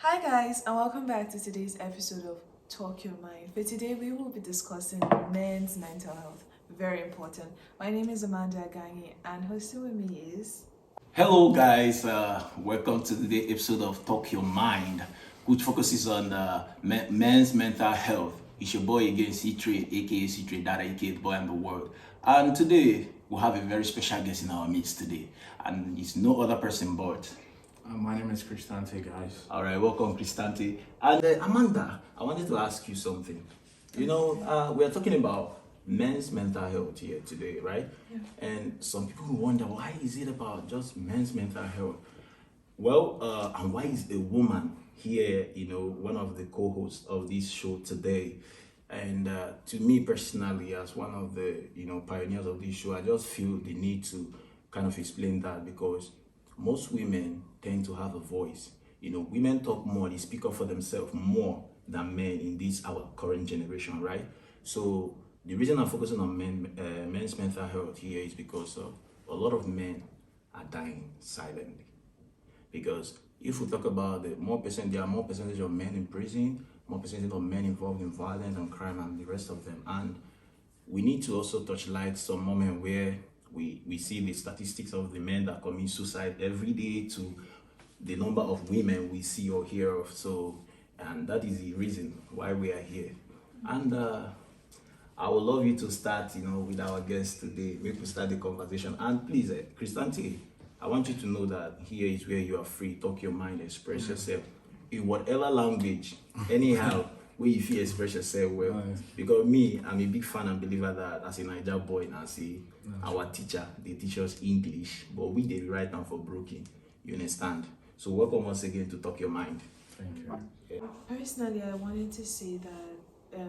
Hi guys, and welcome back to today's episode of Talk Your Mind. For today, we will be discussing men's mental health. Very important. My name is Amanda Aganyi, and hosting with me is. Hello, guys. Welcome to today's episode of Talk Your Mind, which focuses on men's mental health. It's your boy again, C3, aka C3, that aka the boy and the world. And today, we have a very special guest in our midst today, and it's no other person but. My name is Cristante, guys. All right, welcome, Cristante. And Amanda, I wanted to ask you something. We are talking about men's mental health here today, right? Yeah. And some people wonder, why is it about just men's mental health? Well, and why is a woman here, one of the co-hosts of this show today? And to me personally, as one of the, pioneers of this show, I just feel the need to kind of explain that because most women tend to have a voice. Women talk more, they speak up for themselves more than men in this our current generation, right? So the reason I'm focusing on men's mental health here is because a lot of men are dying silently. Because if we talk about there are more percentage of men in prison, more percentage of men involved in violence and crime and the rest of them. And we need to also touch light some moment where we see the statistics of the men that commit suicide every day to the number of women we see or hear of. So, and that is the reason why we are here. And I would love you to start, with our guest today. Maybe start the conversation. And please, Cristante, I want you to know that here is where you are free. Talk your mind, express yourself in whatever language, anyhow. Where you feel express yourself well. Nice. Because me, I'm a big fan and believer that as a Niger boy, now see our teacher, they teach us English, but we they write down for broken. You understand? So welcome once again to Talk Your Mind. Thank you. Yeah. Personally, I wanted to say that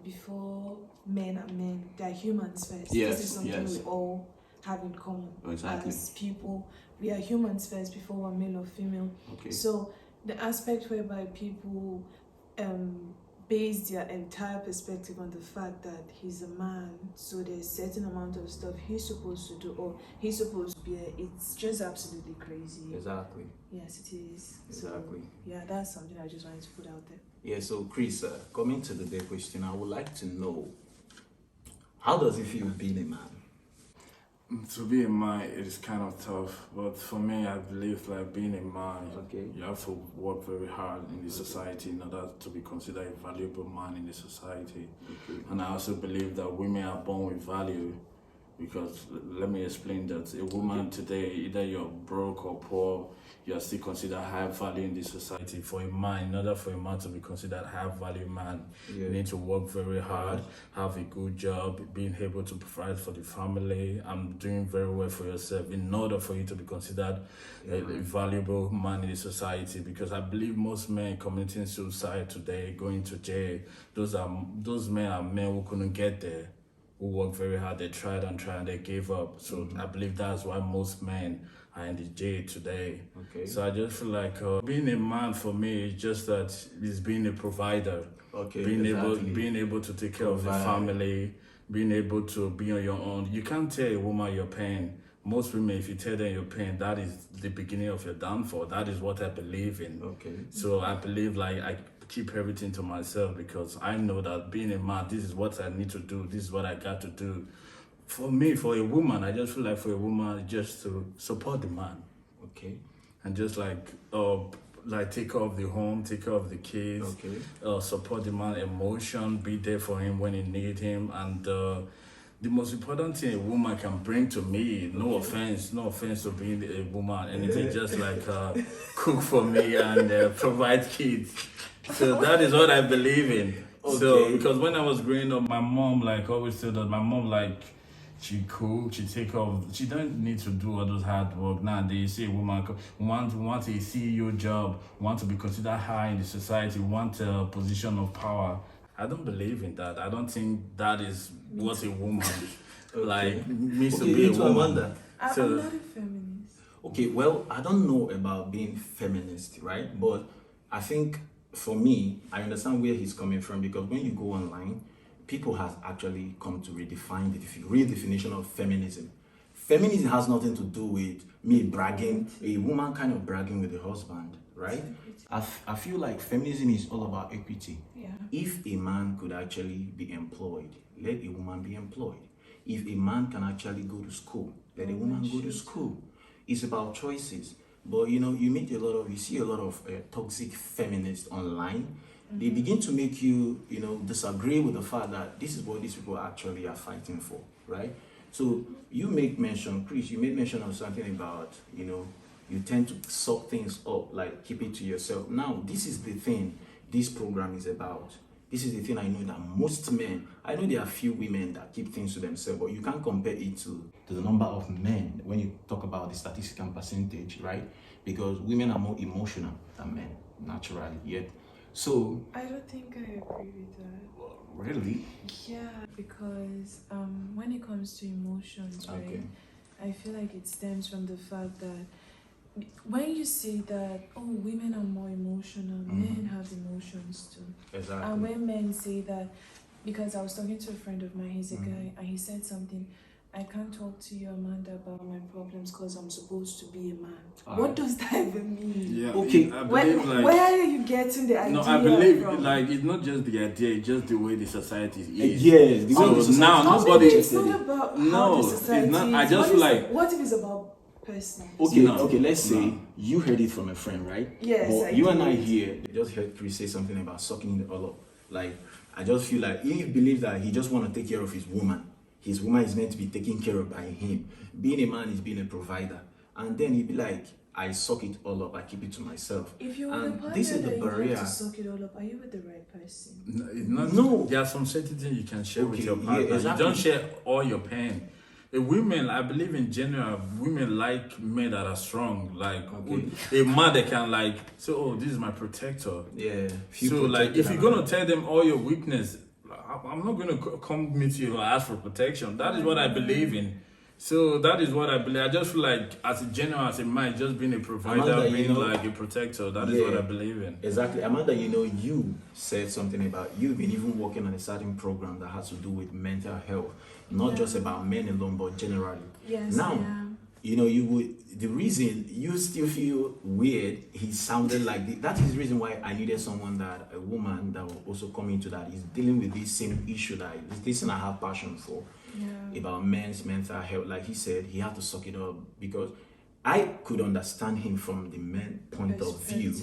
before men are men, they're humans first. Yes, This is something yes. we all have in common. Exactly. As people, we are humans first before we're male or female. Okay. So the aspect whereby people base their entire perspective on the fact that he's a man, so there's a certain amount of stuff he's supposed to do or he's supposed to be, it's just absolutely crazy. Exactly. Yes, it is. Exactly. So, yeah, that's something I just wanted to put out there. Yeah, so Chris, coming to the day question, I would like to know, how does it feel being a man? To be a man, it is kind of tough, but for me, I believe like being a man, Okay. you have to work very hard in the society in order to be considered a valuable man in the society. Okay. And I also believe that women are born with value, because let me explain that a woman today, either you're broke or poor, you are still considered high value in the society. For a man, in order for a man to be considered high value man, Yeah. you need to work very hard, have a good job, being able to provide for the family, and doing very well for yourself in order for you to be considered a valuable man in the society. Because I believe most men committing suicide today, going to jail, those men are men who couldn't get there, who worked very hard, they tried and tried and they gave up. So I believe that's why most men are in the jail today. Okay. So I just feel like being a man for me is just that it's being a provider. Okay. Being exactly. able to take care of the Provide. family, being able to be on your own. You can't tell a woman your pain. Most women, if you tell them your pain, that is the beginning of your downfall. That is what I believe in. Okay. So I believe like I keep everything to myself because I know that being a man, this is what I need to do. This is what I got to do. For me, for a woman, I just feel like for a woman, just to support the man Okay. and just like take care of the home, take care of the kids, Okay. support the man emotion, be there for him when he need him, and the most important thing a woman can bring to me, no offense to being a woman, anything, just like cook for me and provide kids. So that is what I believe in. So Okay. because when I was growing up, my mom like always said that my mom like she cook, she take care of, she don't need to do all those hard work. Now they say a woman want a CEO job, want to be considered high in the society, want a position of power. I don't believe in that. I don't think that is what a woman like means to be a woman. Amanda. I'm So- not a feminist. Okay, well, I don't know about being feminist, right? But I think for me, I understand where he's coming from because when you go online, people have actually come to redefine the real definition of feminism. Feminism has nothing to do with me bragging, a woman kind of bragging with a husband, right? Equity. I feel like feminism is all about equity. Yeah. If a man could actually be employed, let a woman be employed. If a man can actually go to school, let a woman go to school. It's about choices. But you see a lot of toxic feminists online. They begin to make you, disagree with the fact that this is what these people actually are fighting for, right? So you made mention of something about, you tend to suck things up, like keep it to yourself. Now, this is the thing this program is about. This is the thing I know that most men, I know there are few women that keep things to themselves, but you can't compare it to the number of men when you talk about the statistical percentage, right? Because women are more emotional than men, naturally, yet. So, I don't think I agree with that. really? Yeah, because when it comes to emotions, right? Okay. I feel like it stems from the fact that when you say that, oh, women are more emotional, men have emotions too. Exactly. And when men say that, because I was talking to a friend of mine, he's a guy, and he said something, I can't talk to you, Amanda, about my problems because I'm supposed to be a man. What does that even mean? Yeah. Okay. I believe Where are you getting the idea No, I believe from? like it's not just the idea, it's just the way the society is. Yes, the way So the society now is. nobody. Maybe it's not about how No, the society it's not. I is. just What feel is like it? What if it's about person? Okay, let's say No. you heard it from a friend, right? Yes, But I you and I did. here just heard Chris say something about sucking it all up. Like, I just feel like he believes that he just want to take care of his woman. His woman is meant to be taken care of by him. Being a man is being a provider. And then he'd be like, I suck it all up, I keep it to myself. If you're with a And partner this is the that you barrier. have to suck it all up, are you with the right person? It's not, No. There are some certain things you can share with Okay, your yeah, partner. exactly. You don't share all your pain. Women, I believe in general, women like men that are strong. Like a man that can oh, this is my protector. Yeah. So like, if you're gonna tell them all your weakness, I'm not gonna come meet you and ask for protection. That is what I believe in. So that is what I believe. I just feel like as a general, as a man, just being a provider, Amanda, being like a protector. That is what I believe in. Exactly. Amanda, you said something about you've been even working on a certain program that has to do with mental health, not just about men alone, but generally. Yes, Now, I am. the reason you still feel weird, he sounded like that is the reason why I needed a woman that will also come into that is dealing with this same issue that this thing I have passion for. Yeah. About men's mental health. Like he said, he had to suck it up because I could understand him from the men point of view,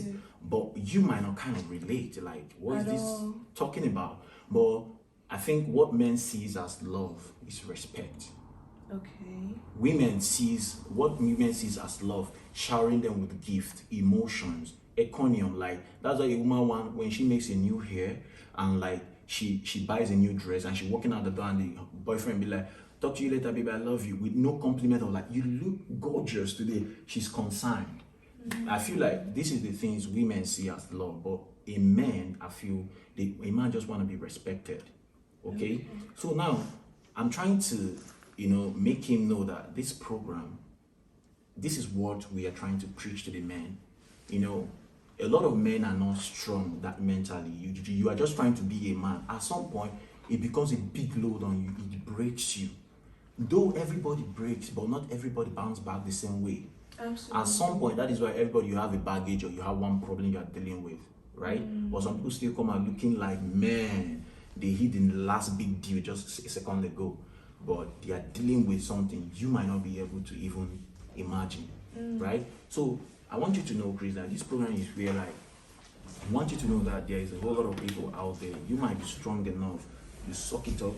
but you might not kind of relate. Like, what is this talking about? But I think what men sees as love is respect. Okay. Women sees as love, showering them with gift, emotions, econium. Like that's why a woman want when she makes a new hair and like she buys a new dress and she walking out the door and the boyfriend be like, talk to you later, baby, I love you, with no compliment of like, you look gorgeous today. She's concerned. I feel like this is the things women see as love, but in men, I feel a man just want to be respected. Okay? So now I'm trying to, make him know that this program, this is what we are trying to preach to the men. A lot of men are not strong that mentally. You are just trying to be a man. At some point, it becomes a big load on you. It breaks you. Though everybody breaks, but not everybody bounce back the same way. Absolutely. At some point, that is why everybody, you have a baggage or you have one problem you are dealing with, right? But some people still come out looking like, man, they hit the last big deal just a second ago. But they are dealing with something you might not be able to even imagine, right? So I want you to know, Chris, that this program is where I want you to know that there is a whole lot of people out there. You might be strong enough. You suck it up,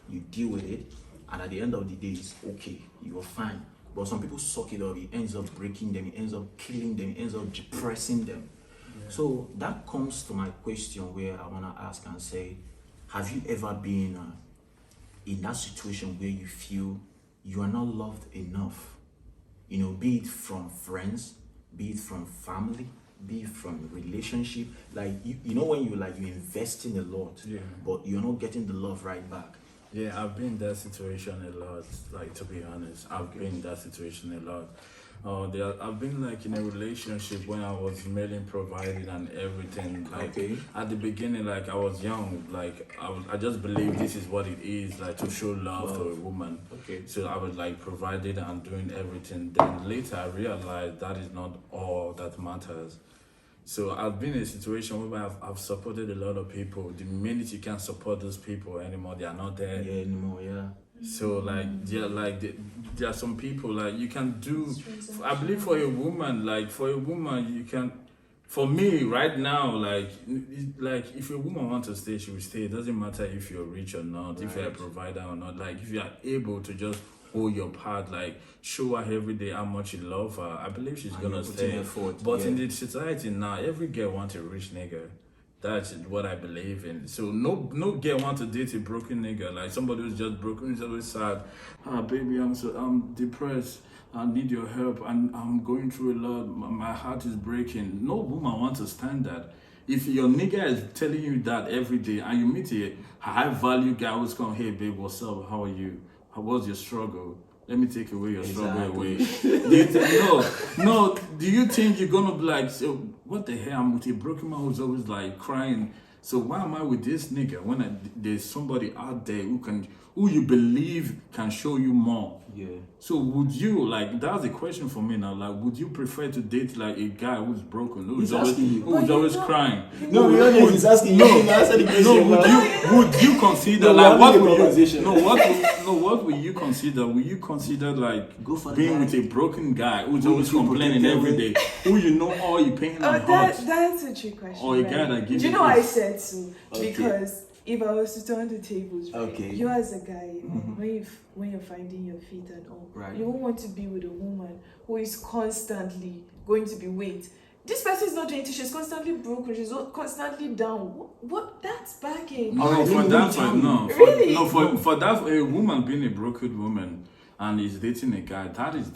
you deal with it, and at the end of the day, it's okay. You're fine. But some people suck it up. It ends up breaking them. It ends up killing them. It ends up depressing them. Yeah. So that comes to my question where I want to ask and say, have you ever been in that situation where you feel you are not loved enough? Be it from friends, be it from family, be it from relationship. Like when you invest in a lot, but you're not getting the love right back. Yeah, I've been in that situation a lot. Like, to be honest, I've been in that situation a lot. I've been in a relationship when I was mainly providing and everything. At the beginning, I was young. I just believed this is what it is, to show love to a woman. Okay. So I was providing and doing everything. Then later I realized that is not all that matters. So I've been in a situation where I've supported a lot of people. The minute you can't support those people anymore, they are not there. Yeah, anymore, yeah. So there are some people like you can do. I believe for a woman, you can. For me, right now, like if a woman wants to stay, she will stay. It doesn't matter if you're rich or not, if you're a provider or not. Like if you are able to just hold your part, like show her every day how much you love her, I believe she's gonna stay. But in the society now, every girl wants a rich nigga. That's what I believe in. So no girl want to date a broken nigga. Like somebody who's just broken, is always sad. Baby, I'm depressed. I need your help, and I'm going through a lot. My heart is breaking. No woman wants to stand that. If your nigga is telling you that every day, and you meet a high value guy who's come, hey babe, what's up? How are you? What's your struggle? Let me take away your struggle away. No. Do you think you're gonna be like, so what the hell? I'm with a broken man who's always like crying. So why am I with this nigga when there's somebody out there who you believe can show you more? Yeah. So would you, like, that's the question for me now, like, would you prefer to date like a guy who's broken, who's always crying? No, he's asking you. Would you consider what will you consider? Will you consider like being with a broken guy who's always complaining every day, who you know all you paying on hot? That's a trick question. Or a guy that gives you know I said so Okay. because if I was to turn the tables, right, Okay. you as a guy, when you're finding your feet and all, Right. you won't want to be with a woman who is constantly going to be this person is not doing it, she's constantly broken, she's constantly down. What? That's baggage. No, for that one, no. Really? For that, a woman being a broken woman and is dating a guy, that is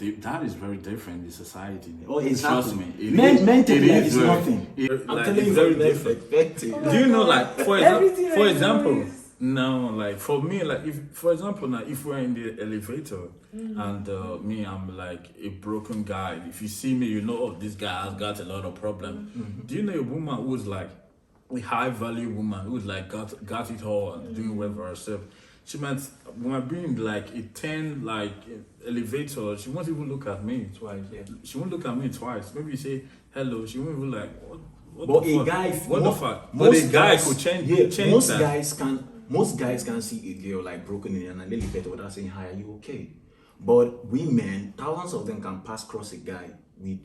very different in society. Oh, exactly. Trust me. Men take it like it's nothing. I'm telling you, very very different. effective. Do you know, like, for Everything I example, know is- no, like for me, like if, for example, now if we're in the elevator and me, I'm like a broken guy. If you see me, you know, oh, this guy has got a lot of problems. Do you know a woman who's like a high value woman who's like got it all and doing well for herself? She might be in like a 10 like elevator. She won't even look at me Twice, yeah. She won't look at me twice. Maybe you say hello. She won't even like what. But the a fuck? guy, What the fuck? But a guy could change most that. guys can see a girl like broken in an elevator without saying hi, are you okay? But women, thousands of them can pass across a guy with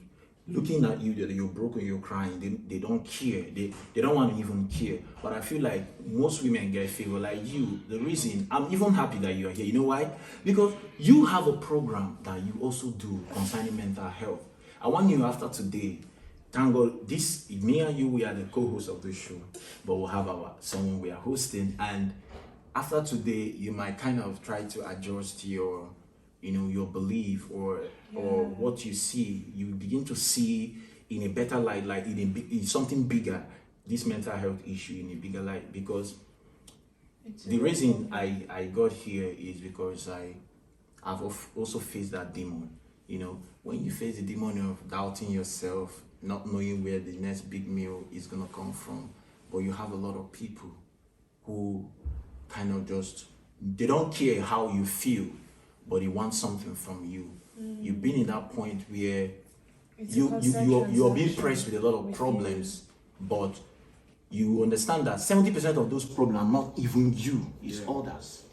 looking at you that you're broken, you're crying. They don't care. They don't want to even care. But I feel like most women get favor like you. The reason I'm even happy that you are here, you know why? Because you have a program that you also do concerning mental health. I want you after today. Thank God, me and you, we are the co-hosts of the show, but we'll have someone we are hosting. And after today, you might kind of try to adjust your belief or what you see. You begin to see in a better light, like in something bigger, this mental health issue in a bigger light. Because the reason I got here is because I've also faced that demon. You know, when you face the demon of doubting yourself, not knowing where the next big meal is gonna come from, but you have a lot of people who kind of they don't care how you feel, but they want something from you. You've been in that point where you're being pressed with a lot of problems, but you understand that 70% of those problems are not even you, it's others.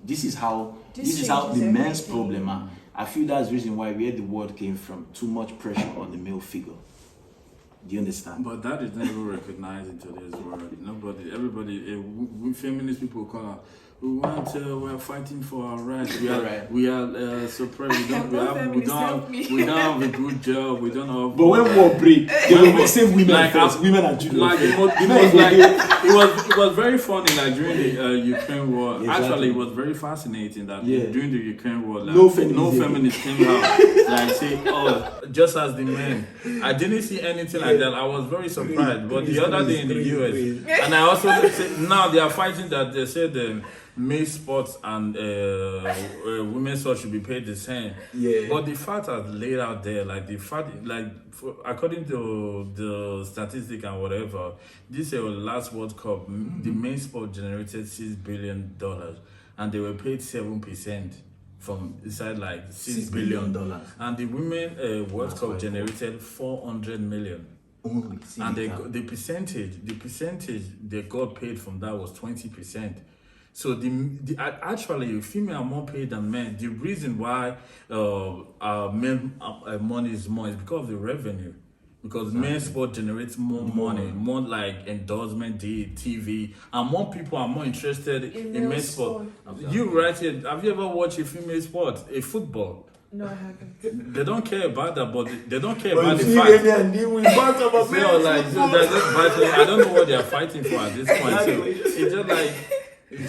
This is how the men's problem are. I feel that's the reason why where the word came from, too much pressure on the male figure. Do you understand? But that is never recognized in today's world. Everybody, feminist people call her. We're fighting for our rights. We are suppressed. We don't have a good job. We don't have. But when war break, they will save women first. Women are Jews. It was very funny. Like during the Ukraine war, Exactly. Actually, it was very fascinating that during the Ukraine war, like, no feminists came out like say, oh, just as the men. I didn't see anything like that. I was very surprised. But the other day in the US, and I also said now they are fighting that they said male sports and women's sports should be paid the same. Yeah. But the fact are laid out there, according to the statistic and whatever, this last World Cup, the men's sport generated $6 billion, and they were paid 7% from inside $6 billion. And the women World Cup generated 400 million. Only. See And the the percentage they got paid from that was 20%. So the actually female are more paid than men. The reason why men money is more is because of the revenue. Because men's sport generates more money, more like endorsement, TV, and more people are more interested in men's sport. You right here, have you ever watched a female sport, a football? No, I haven't. They don't care about that, but they don't care about the fight. So, like, so they're just fighting. I don't know what they're fighting for at this point. So it's just like it's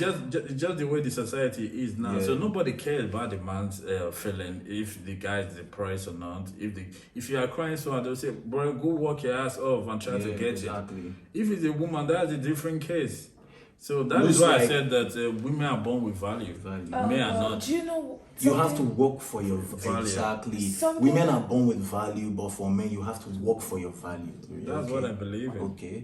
just the way the society is now. So nobody cares about the man's feeling, if the guy is depressed or not. If you are crying so hard, they'll say, "Bro, go work your ass off and try to get it." If it's a woman, that's a different case. So that is why I said that women are born with value. Men are not. Do you know? You have to work for your value. Exactly. Women are born with value, but for men, you have to work for your value. That's what I believe in.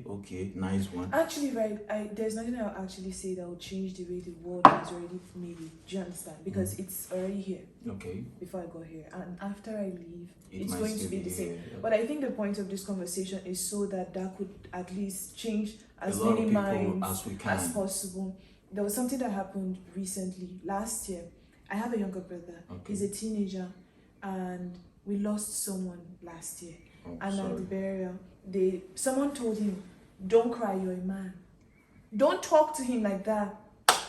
Okay, nice one. Actually, right, there's nothing I'll actually say that will change the way the world has already made it. Do you understand? Because it's already here. Okay. Before I got here, and after I leave, it's might going to still be the same. here. But I think the point of this conversation is so that could at least change as A lot many of people minds as we can. as possible. There was something that happened recently, last year. I have a younger brother. Okay. He's a teenager, and we lost someone last year. And sorry. at the burial, someone told him, "Don't cry, you're a man. Don't talk to him like that.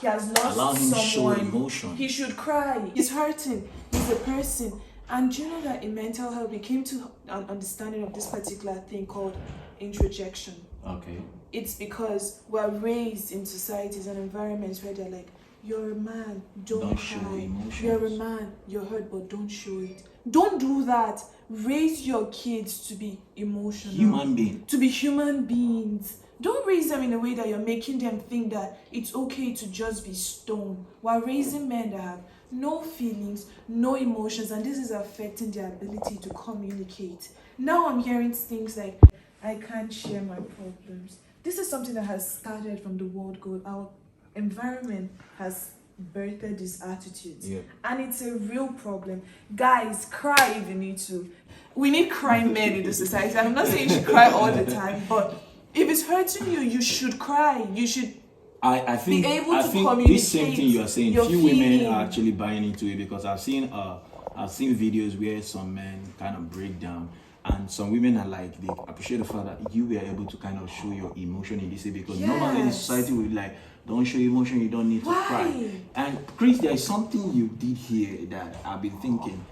He has lost Allow him to show someone. emotion. He should cry. He's hurting. He's a person." And you know that in mental health, we came to an understanding of this particular thing called introjection. Okay. It's because we're raised in societies and environments where they're like, "You're a man, don't show cry. emotions. You're a man, you're hurt, but don't show it." Don't do that. Raise your kids to be emotional. Human being. To be human beings. Don't raise them in a way that you're making them think that it's okay to just be stone. While raising men that have no feelings, no emotions, and this is affecting their ability to communicate. Now I'm hearing things like, "I can't share my problems." This is something that has started from the world goal. Our environment has birthed these attitudes. And it's a real problem. Guys, cry if you need to. We need crying men in the society. I'm not saying you should cry all the time, but if it's hurting you, you should cry. You should I think be able to this communicate same thing you are saying, your few women feeling. are actually buying into it, because I've seen videos where some men kind of break down, and some women are like, they appreciate the fact that you were able to kind of show your emotion in this way, because normally in society we like, don't show emotion, you don't need to cry. And Chris, there is something you did here that I've been thinking.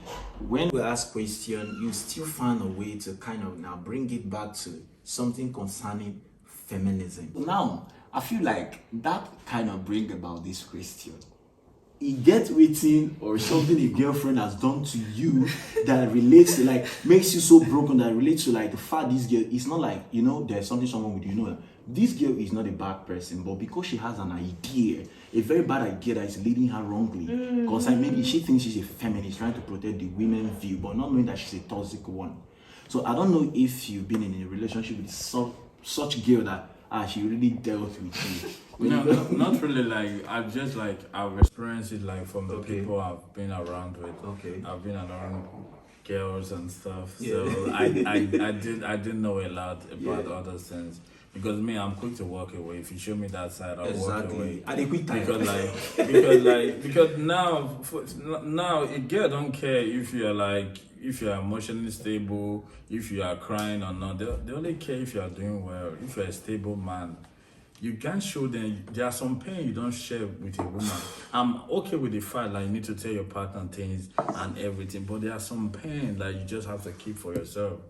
When we ask question, you still find a way to kind of now bring it back to something concerning feminism. Now, I feel like that kind of bring about this question. It gets written or something a girlfriend has done to you that relates to, like, makes you so broken, that relates to like the fact this girl is not like, you know, there's something someone with, you know, this girl is not a bad person, but because she has an idea, a very bad idea that is leading her wrongly, because like maybe she thinks she's a feminist trying to protect the women's view, but not knowing that she's a toxic one. So I don't know if you've been in a relationship with such girl that she really dealt with you. No, not really. Like I've experienced it like from the people I've been around with. I've been around girls and stuff. So I didn't know a lot about other things. Because me, I'm quick to walk away. If you show me that side, I'll walk away. At a quick time. Because now a girl don't care if you're emotionally stable, if you are crying or not. They only care if you are doing well, if you're a stable man. You can't show them. There are some pain you don't share with a woman. I'm okay with the fact that you need to tell your partner things and everything, but there are some pain that you just have to keep for yourself,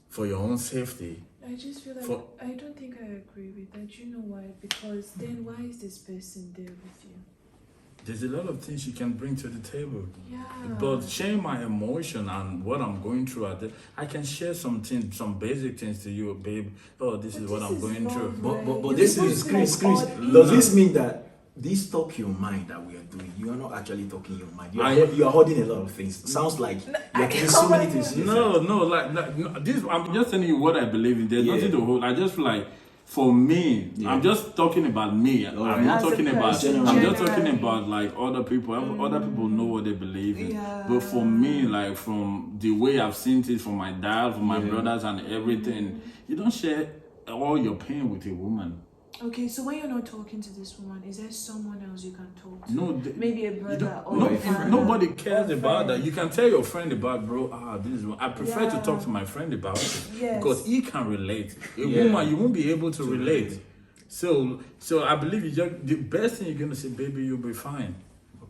for your own safety. I just feel like I don't think I agree with that. You know why? Because then why is this person there with you? There's a lot of things you can bring to the table. Yeah. But sharing my emotion and what I'm going through, I can share some basic things to you, babe. Oh, this is what I'm going through. But this is Chris. Does this mean that this talk your mind that we are doing, you are not actually talking your mind? You are holding a lot of things. Sounds like you're doing so many things. No, this. I'm just telling you what I believe in. There's nothing to hold. I just feel like, for me, I'm just talking about me. I'm not talking about. I'm just talking about like other people. Other people know what they believe in. But for me, like from the way I've seen it from my dad, from my brothers, and everything, You don't share all your pain with a woman. Okay, so when you're not talking to this woman, is there someone else you can talk to? No, Maybe a you brother don't, or no, a father. nobody cares or about that. friend. You can tell your friend about, bro. This is. I prefer to Yeah. talk to my friend about it Yes. because he can relate. A Yeah. woman, you won't be able to relate. relate. So I believe the best thing you're gonna say, baby, you'll be fine.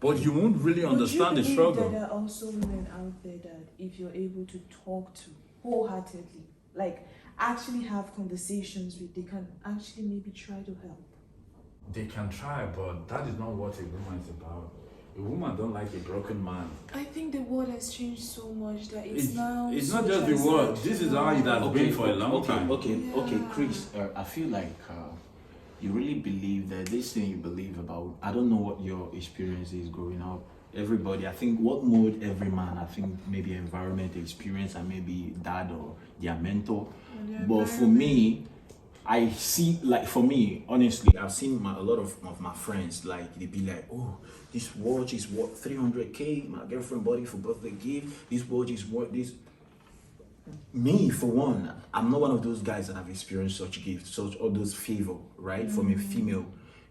But you won't really understand the But do you struggle. believe that there are also women out there that if you're able to talk to wholeheartedly, like actually have conversations with, they can actually maybe try to help? They can try, but that is not what a woman is about. A woman don't like a broken man. I think the world has changed so much that it's It's now. not so just the word. This is how it has transactional. been for a long okay, time. Okay, Chris, I feel like you really believe that this thing you believe about. I don't know what your experience is growing up. Everybody, I think, what mode every man, I think maybe environment, experience, and maybe dad or their mentor. Yeah, But for me, I see, like, for me, honestly, I've seen a lot of my friends, like, they be like, oh, this watch is worth 300K, my girlfriend bought it for birthday gift, this watch is worth this. Me, for one, I'm not one of those guys that have experienced such gifts, such all those favor, right, from a female.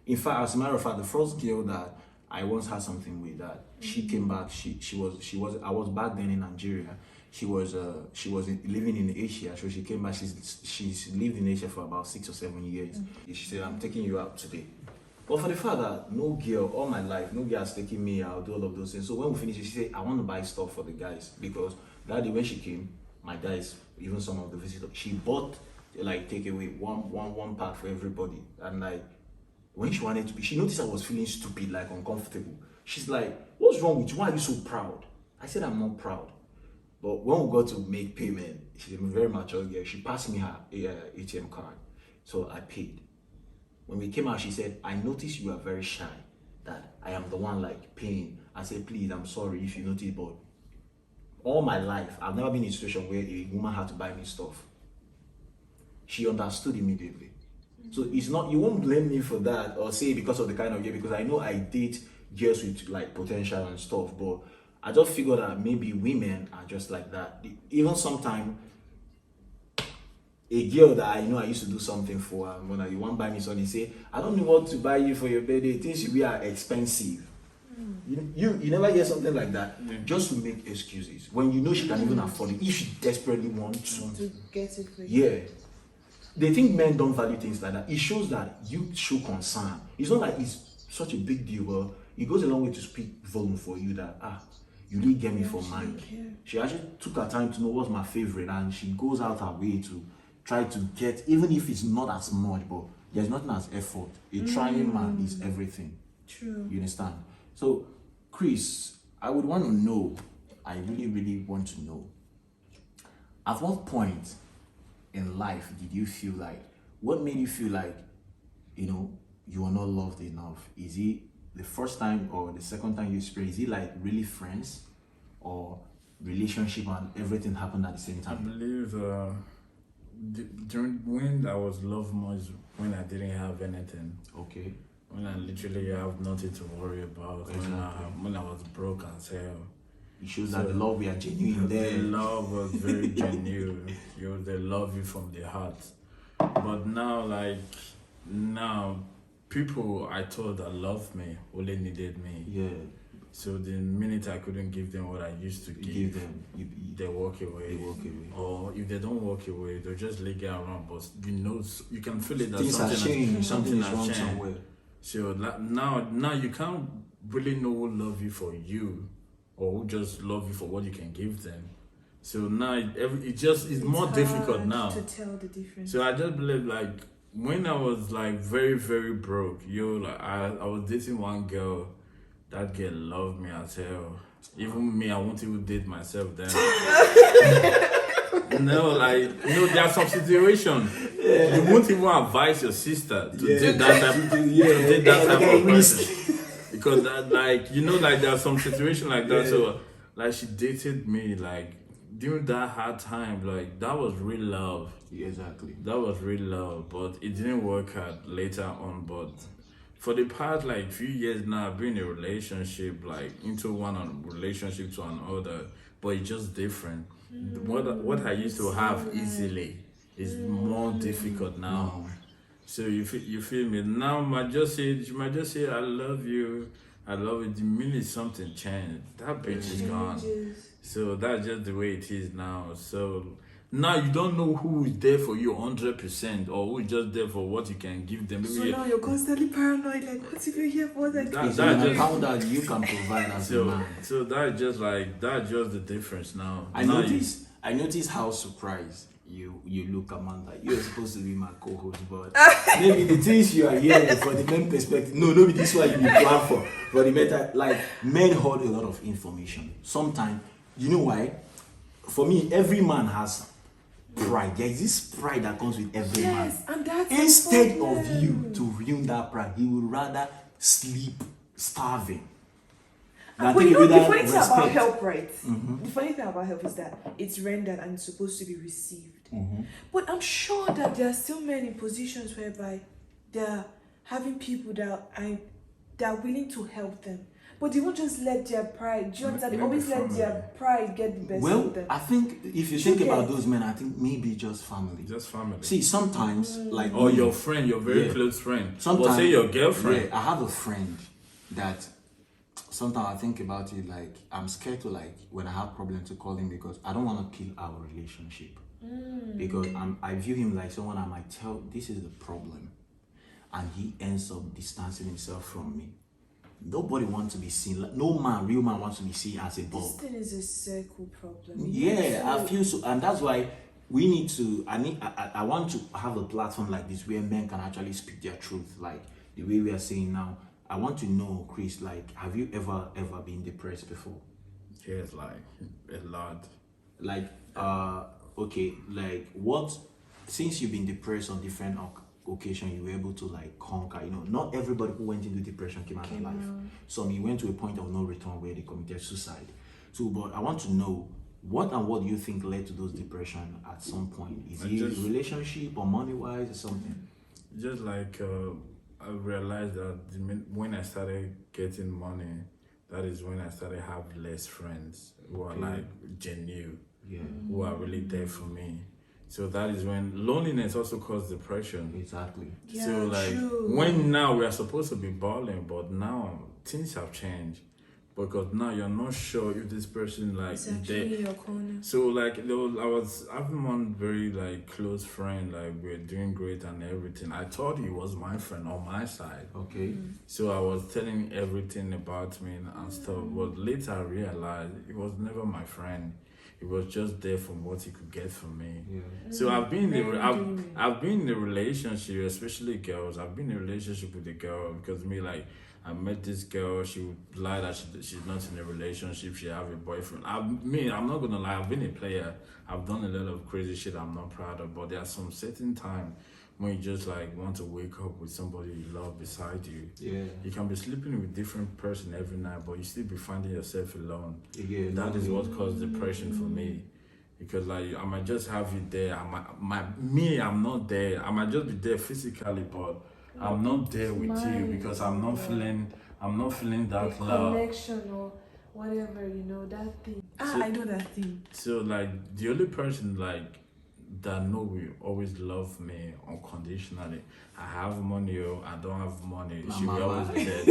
In fact, as a matter of fact, the first girl that I once had something with, that she came back, she was I was back then in Nigeria. She was living in Asia, so she came back. She's lived in Asia for about 6 or 7 years. She said, "I'm taking you out today." But for the fact that no girl all my life, no girl has taken me out, do all of those things. So when we finished, she said, "I want to buy stuff for the guys," because that day when she came, my guys, even some of the visitors, she bought like takeaway one pack for everybody. And like when she wanted to be, she noticed I was feeling stupid, like uncomfortable. She's like, "What's wrong with you? Why are you so proud?" I said, "I'm not proud." But when we got to make payment, she's a very mature girl. She passed me her ATM card, so I paid. When we came out, she said, "I noticed you are very shy, that I am the one like paying." I said, "Please, I'm sorry if you notice, but all my life, I've never been in a situation where a woman had to buy me stuff." She understood immediately. So it's not, you won't blame me for that or say because of the kind of girl, because I know I date girls with like potential and stuff, but I just figured that maybe women are just like that. Even sometimes a girl that I know I used to do something for, and when you want to buy me something, say, "I don't know what to buy you for your birthday. Things you wear are expensive." You never hear something like that. Just to make excuses when you know she can even afford it. If she desperately wants To get it for you. yeah. They think men don't value things like that. It shows that you show concern. It's not like it's such a big deal, but it goes a long way to speak volume for you that you really get me for She mine. don't care. She actually took her time to know what's my favorite, and she goes out her way to try to get, even if it's not as much, but there's nothing as effort. A trying man is everything. True. You understand? So, Chris, I would want to know, I really, really want to know, at what point in life did you feel like, what made you feel like, you are not loved enough? Is it the first time or the second time you experienced? Is it like really friends or relationship and everything happened at the same I time? believe during when I was loved most, when I didn't have anything, Okay. when I literally have nothing to worry about, Exactly. when I was broke as hell. It shows that the love we are genuine The there. love was very genuine. They love you from the heart. But now, people I thought that loved me only needed me. Yeah. So the minute I couldn't give them what I used to You give, give them. they walk away. They walk away. Or if they don't walk away, they'll just linger around. But you can feel it that Things have changed. Something is has wrong changed. somewhere. So now you can't really know who love you for you, or who just love you for what you can give them. So now it's more difficult hard now. to tell the difference. So I just believe like when I was like very very broke, I was dating one girl. That girl loved me as hell. Even me, I won't even date myself then. There are some situations you won't even advise your sister to date that type of person. Because there are some situations like that. So like she dated me like during that hard time, like that was real love. Yeah, exactly. That was real love, but it didn't work out later on. But for the past like few years now, I've been in a relationship, like into one relationship to another, but it's just different. What I used to have easily, is more difficult now. So you feel me? Now she might just say I love you. The minute something changed, that bitch is gone. So that's just the way it is now. So now you don't know who is there for you 100% or who is just there for what you can give them. So now you're constantly paranoid, like, what if you're here for that? That's just how that you can provide as a man. So that's just the difference now. I notice how surprised you look, Amanda. You're supposed to be my co-host, but maybe the things you are hearing from the men perspective, maybe this is what you plan for. For the matter, like, men hold a lot of information. Sometimes, you know why? For me, every man has pride. There is this pride that comes with every man. And that's instead of you to ruin that pride, he would rather sleep starving. But you know, the funny thing about help, right? The funny thing about help is that it's rendered and it's supposed to be received. But I'm sure that there are still men in positions whereby they're having people that are willing to help them. But they won't just let their pride, they always let their pride get the best of them. I think if you think about those men, I think maybe just family. Just family. See, sometimes, like... Or your friend, your very close friend. Sometimes, or say your girlfriend. Yeah, I have a friend that sometimes I think about it, like, I'm scared to, like, when I have problems to call him because I don't want to kill our relationship. Because I view him like someone I might tell, this is the problem. And he ends up distancing himself from me. Nobody wants to be seen. Like, no man, real man, wants to be seen as a bulb. This thing is a circle problem. Yeah, I feel so, and that's why we need to. I want to have a platform like this where men can actually speak their truth, like the way we are saying now. I want to know, Chris, like, have you ever been depressed before? Yes, like a lot. Like, okay, like what? Since you've been depressed on different occasion, you were able to, like, conquer. You know, not everybody who went into depression came out alive. Some you went to a point of no return where they committed suicide. So, but I want to know what do you think led to those depression at some point? Is it relationship or money wise or something? Just like I realized that when I started getting money, that is when I started have less friends who are like genuine, who are really there for me. So that is when loneliness also caused depression. Exactly. Yeah, so like when now we are supposed to be balling, but now things have changed because now you're not sure if this person like is there. Your corner. So like I was having one very like close friend, like we're doing great and everything. I thought he was my friend on my side. Okay. So I was telling everything about me and stuff, but later I realized he was never my friend. He was just there from what he could get from me. Yeah. So I've been in a relationship, especially girls. I've been in a relationship with a girl because I met this girl. She would lie that she's not in a relationship. She have a boyfriend. I'm not gonna lie. I've been a player. I've done a lot of crazy shit I'm not proud of. But there are some certain time when you just like want to wake up with somebody you love beside you. Yeah. You can be sleeping with different person every night, but you still be finding yourself alone. Yeah. That is what caused depression for me. Because like I might just have you there. I'm not there. I might just be there physically, but I'm not there with you because I'm not feeling that love. Connection or whatever, that thing. I know that thing. So like the only person like that know will always love me unconditionally. I have money or I don't have money. She will always be there.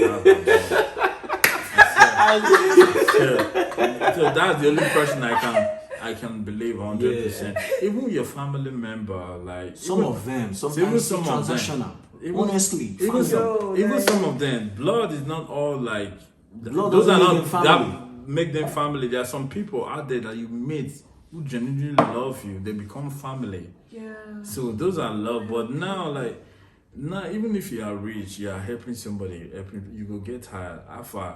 So that's the only person I can believe 100%. Yeah. Even your family member, like some of them, sometimes even transactional. Honestly, even some of them, blood is not all like blood. Those are not that make them family. There are some people out there that you meet who genuinely love you. They become family. Yeah. So those are love. But now, even if you are rich, you are helping somebody, you will get tired. After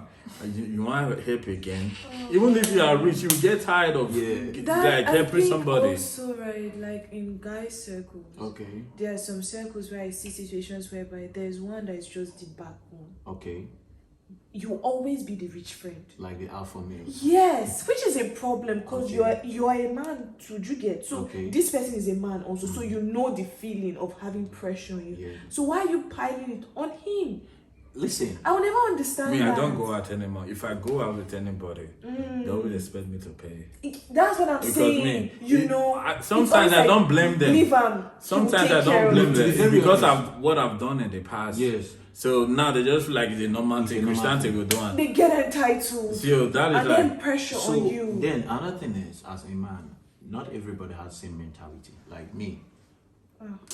you want to help again. Even if you are rich, you will get tired of helping somebody. Also, right, like in guys' circles. Okay. There are some circles where I see situations whereby there's one that is just the backbone. Okay. You always be the rich friend. Like the alpha male. Yes, which is a problem because you are a man too, you get. So this person is a man also, so you know the feeling of having pressure on you. Yeah. So why are you piling it on him? listen. I will never understand Me, that. I don't go out anymore. If I go out with anybody, they always expect me to pay. That's what I'm Because saying. sometimes I don't blame them. Leave Sometimes I don't blame them. To be It's very because honest. of what I've done in the past. Yes. So now they just feel like it's a normal thing. normal Christianity thing. go do. They get entitled. So that is And like then pressure So on you. then another thing is, as a man, not everybody has the same mentality. Like me,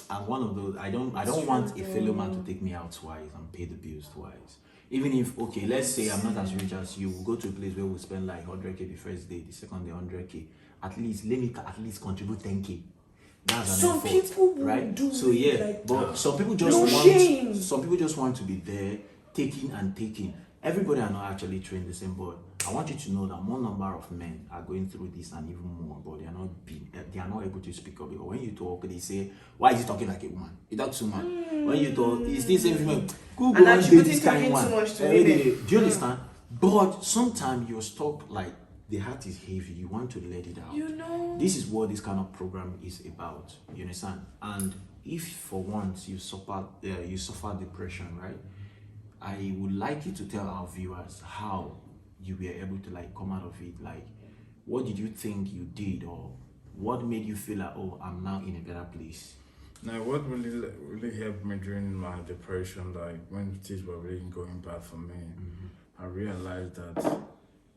I'm one of those. I don't want a fellow man to take me out twice and pay the bills twice. Even if, okay, let's say I'm not as rich as you, we'll go to a place where we spend like 100K the first day, the second day 100K. At least let me at least contribute 10K. That's an Some effort, people will right? do So it yeah, like but that. some people just No want. shame. Some people just want to be there, taking and taking. Everybody are not actually trained the same, but I want you to know that more number of men are going through this and even more, but they are not able to speak up. Because when you talk, they say, "Why is he talking like a woman? He talks too much." When you talk, he's still saying, "Female, Google And one day attributing this kind talking one." too much to Every women. day. Do you understand? But sometimes you're stuck, like the heart is heavy. You want to let it out. You know. This is what this kind of program is about. You understand? And if for once you suffer depression, right? I would like you to tell our viewers how you were able to like come out of it. Like, what did you think you did, or what made you feel like, oh, I'm now in a better place? now what really helped me during my depression, like when things were really going bad for me, I realized that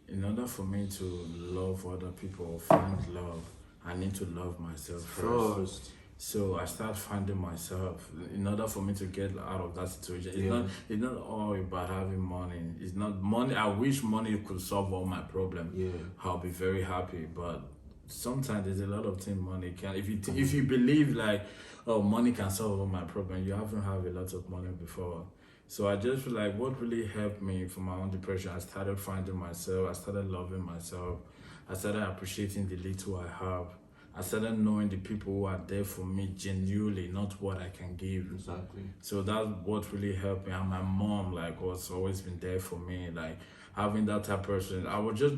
in order for me to love other people or find love, I need to love myself first. So I start finding myself in order for me to get out of that situation. It's not all about having money. It's not money. I wish money could solve all my problems. Yeah. I'll be very happy. But sometimes there's a lot of things money can. If you believe like, oh, money can solve all my problems, you haven't had a lot of money before. So I just feel like what really helped me for my own depression, I started finding myself. I started loving myself. I started appreciating the little I have. I started knowing the people who are there for me genuinely, not what I can give. Exactly. So that's what really helped me. And my mom, like, was always been there for me. Like, having that type of person. I'm just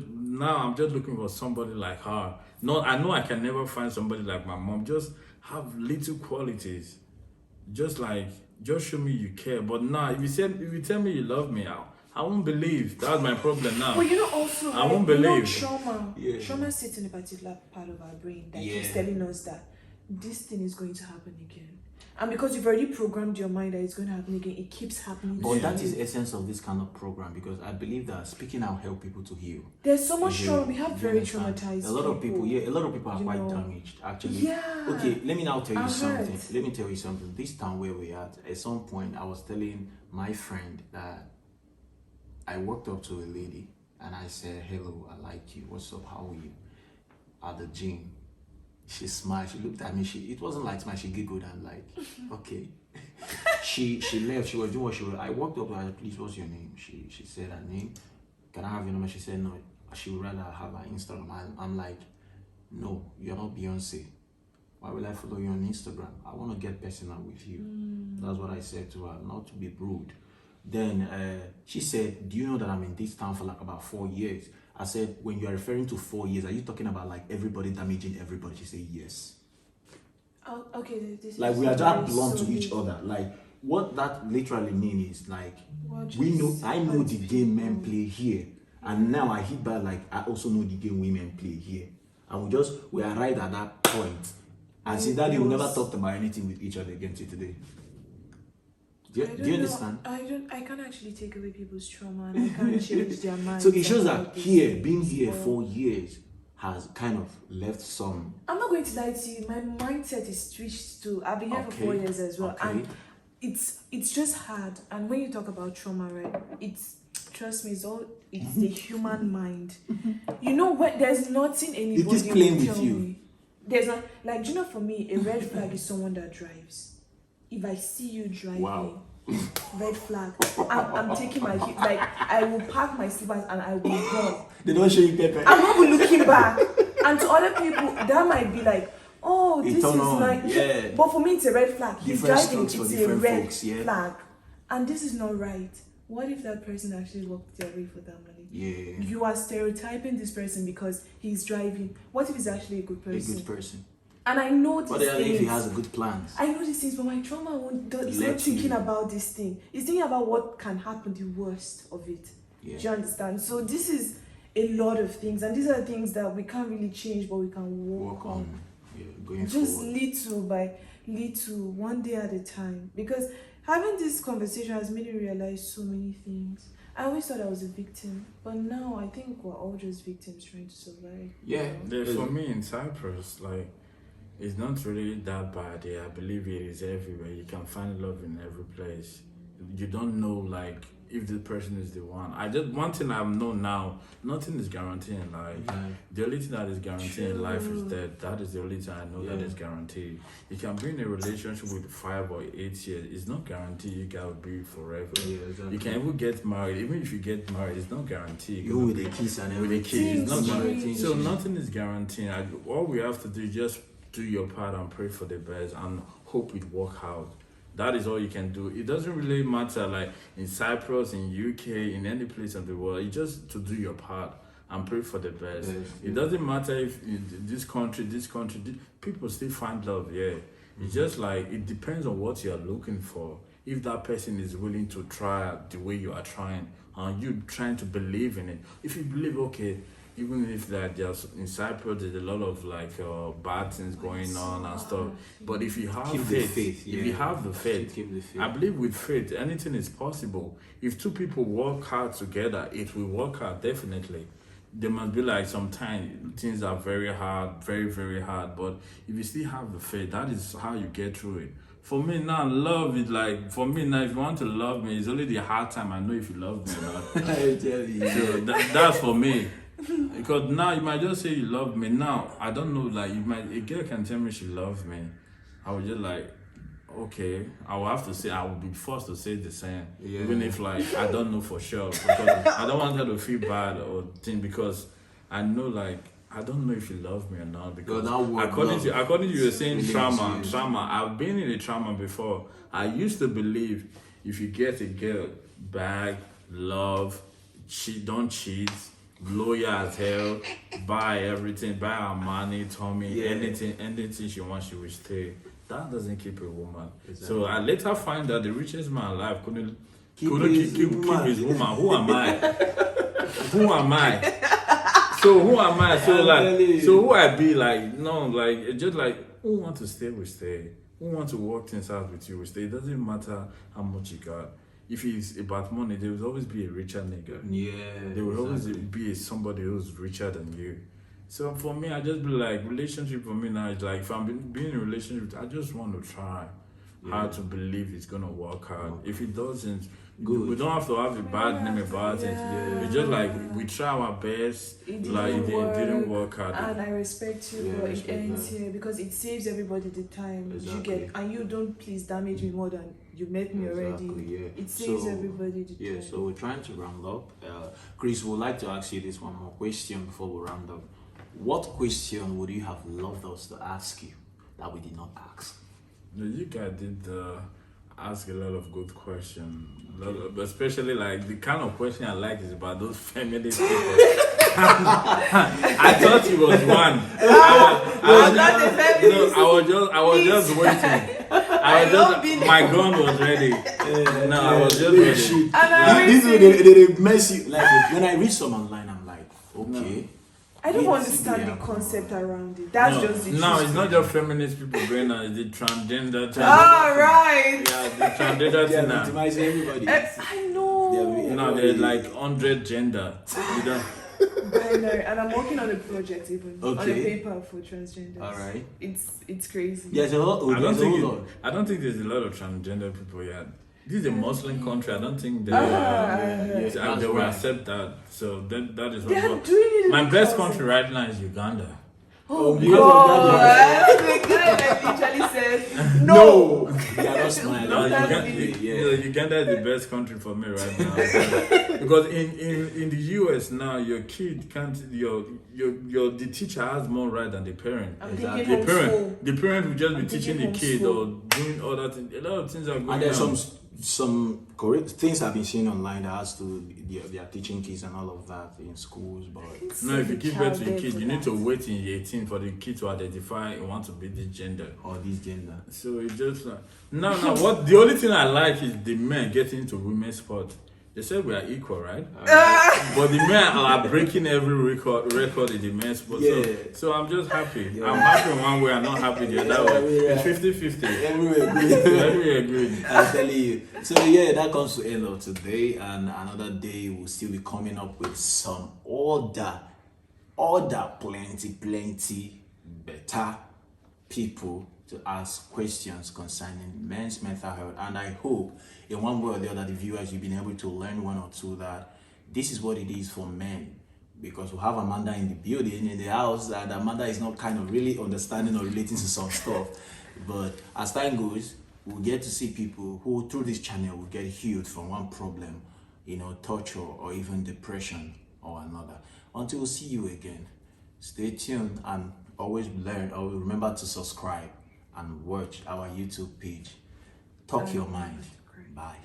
looking for somebody like her. No, I know I can never find somebody like my mom. Just have little qualities. Just show me you care. But now, if you tell me you love me, I won't believe. That's my problem now. But also, I won't believe. Trauma. Yeah. Trauma sits in a particular part of our brain that Yeah. keeps telling us that this thing is going to happen again. And because you've already programmed your mind that it's going to happen again, it keeps happening. But to that you. is the essence of this kind of program, because I believe that speaking out help people to heal. There's so much You trauma. We have you very understand? traumatized A lot of people are you quite know. damaged, actually. Yeah. Okay, let me now tell you I've something. heard. Let me tell you something. This town where we are at some point, I was telling my friend that I walked up to a lady and I said, "Hello, I like you. What's up? How are you?" At the gym. She smiled. She looked at me. It wasn't like smile. She giggled and like, okay. She left. She was doing what she was. I walked up to her. "Please, what's your name?" She said her name. "Can I have your number?" She said no. She would rather have her Instagram. I'm like, "No, you're not Beyonce. Why will I follow you on Instagram? I want to get personal with you." That's what I said to her, not to be rude. Then she said, "Do you know that I'm in this town for like about 4 years?" I said, "When you are referring to 4 years, are you talking about like everybody damaging everybody?" She said, "Yes." Oh, okay, this Like is we are very just blunt to solid. each other. Like what that literally means is like What we know. just I know the hurts game men people. play here, and now I hit back like I also know the game women play here, and we arrived at that point, and since that day we never talked about anything with each other again till today. Do I don't you know. understand? I can't actually take away people's trauma, and I can't change their mind. So it shows that being here 4 years has kind of left some. I'm not going to lie to you. My mindset is switched to. I've been here for 4 years as well, and it's just hard. And when you talk about trauma, right? Trust me, it's the human mind. You know what? There's nothing anybody It is playing will with tell you. me. There's not like, you know, for me, a red flag is someone that drives. If I see you driving, Wow. red flag. I'm taking my keys. Like, I will pack my slippers and I will go. They don't show you paper. I'm not looking back. And to other people, that might be like, oh, It this is turn on, like. yeah. But for me, it's a red flag. He's Different driving, strokes for it's a different red folks, yeah. flag. And this is not right. What if that person actually walked their way for that money? Yeah. You are stereotyping this person because he's driving. What if he's actually a good A person? good person. And I know these What if he things. has a good plans? I know these things, but my trauma is not thinking about this thing. It's thinking about what can happen, the worst of it. Yeah. Do you understand? So this is a lot of things, and these are the things that we can't really change, but we can work on. Yeah, going Just forward. little by little, one day at a time. Because having this conversation has made me realize so many things. I always thought I was a victim, but now I think we're all just victims trying to survive. Yeah. For me in Cyprus, like, it's not really that bad. Yeah, I believe it is everywhere. You can find love in every place. You don't know, like, if the person is the one. One thing I've known now, nothing is guaranteed in life. The only thing that is guaranteed in life is death. That is the only thing I know that is guaranteed. You can be in a relationship with 5 or 8 years. It's not guaranteed you gotta be forever. Yeah, exactly. You can even get married. Even if you get married, it's not guaranteed. You with the kids and with the everything. kids, it's not guaranteed. So Things. nothing is guaranteed. All we have to do is just do your part and pray for the best and hope it work out. That is all you can do. It doesn't really matter, like in Cyprus, in UK, in any place of the world. You just to do your part and pray for the best. Yes, It doesn't matter if in this country, people still find love. Yeah, it's just like it depends on what you are looking for. If that person is willing to try the way you are trying, and you trying to believe in it. If you believe, okay. Even if that there's in Cyprus, there's a lot of like bad things going on and stuff. But if you have Keep the faith, if you have the faith, Keep the faith. I believe with faith, anything is possible. If two people work hard together, it will work out definitely. There must be like sometimes things are very hard, very, very hard. But if you still have the faith, that is how you get through it. For me now, love is like, for me now, if you want to love me, it's only the hard time I know if you love me or not. I tell you. So that's for me. Because now you might just say you love me. Now I don't know, like a girl can tell me she loves me. I would just like, okay, I will have to say, I will be forced to say the same. Yeah. Even if like I don't know for sure. Because I don't want her to feel bad or thing, because I know like I don't know if you love me or not. Because according to you were saying trauma. I've been in a trauma before. I used to believe if you get a girl, bag, love, don't cheat, loyal as hell, buy everything, buy her money, Tommy, anything she wants, she will stay. That doesn't keep a woman. Exactly. So I later find that the richest man alive couldn't keep his woman. Who am I? Who am I? So who am I? So who I be like? No, like just like who want to stay will stay. Who want to work things out with you will stay. It doesn't matter how much you got. If it's about money, there will always be a richer nigga. Yeah. There will always be somebody who's richer than you. So for me, I just be like, relationship for me now is like, if I'm being in a relationship, I just want to try hard to believe it's gonna work out. If it doesn't, we don't have to have a bad name about it. It's just like we try our best. It didn't work out. And I respect you, but it ends here because it saves everybody the time you get, and you don't please damage me more than you met me already. It saves everybody the time. So we're trying to round up. Chris, would like to ask you this one more question before we round up. What question would you have loved us to ask you that we did not ask? You guys did ask a lot of good questions, especially like the kind of question I like is about those feminist people. I thought it was one. I was just waiting. My gun was ready. I was just ready. They mess you. Like when I read some online, I'm like, okay. I don't understand the concept around it. That's just the No, it's not just feminist people going on, it's the transgender thing. Right. Yeah, the transgender thing now. Victimizing everybody. I know. No, there's like 100 gender. You know? Binary. And I'm working on a project even. On a paper for transgenders. Alright. It's crazy. Yeah, there's a lot. I don't think there's a lot of transgender people yet. This is a Muslim country. I don't think they will accept that. So that is what my best country right now is Uganda. Oh God! The guy that literally said said, no. You are not smiling. No, That's Uganda is the best country for me right now. Because in the US now, your kid can't, the teacher has more right than the parent. I'm Exactly. thinking homeschool. The parent will just be I'm teaching the thinking kid homeschool. or doing other things. A lot of things are going on. And there's some correct things I've been seeing online that has to they are teaching kids and all of that in schools, but No, if you give birth to a Child kid, you there need for to wait in 18 for the kid to identify and want to be this gender. or this gender. So it's just like no. What the only thing I like is the men getting into women's sport. They said we are equal, right? But the men are breaking every record in the men's sport. Yeah. So I'm just happy. Yeah. I'm happy in one way. I'm not happy the other way. Yeah. It's 50-50. Everywhere agree. Everywhere agreed. I'm telling you. So yeah, that comes to the end of today, and another day we'll still be coming up with some other plenty better people to ask questions concerning men's mental health. And I hope in one way or the other the viewers, you've been able to learn one or two that this is what it is for men. Because we have Amanda in the building, in the house, and Amanda is not kind of really understanding or relating to some stuff. But as time goes, we'll get to see people who through this channel will get healed from one problem, torture or even depression or another. Until we see you again, stay tuned and always remember to subscribe and watch our YouTube page. Talk your mind. Bye.